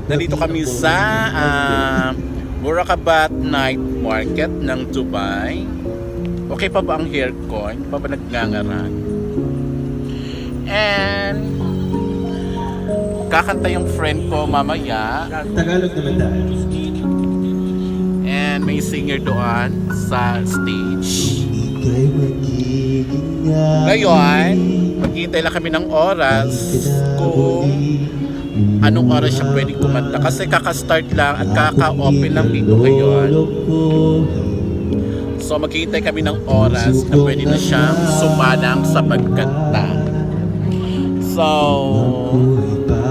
Nandito kami sa Murakabat Night Market ng Dubai. Okay pa ba ang hair ko? Hindi pa ba nagngangaran? And kakanta yung friend ko mamaya. Tagalog naman dahil. And may singer doon sa stage. Ngayon, maghihintay lang kami ng oras kung anong oras siya pwedeng kumanta. Kasi kaka-start lang at kaka-open lang dito ngayon. So maghihintay kami ng oras na pwede na siyang sumanang sa pagkanta. So,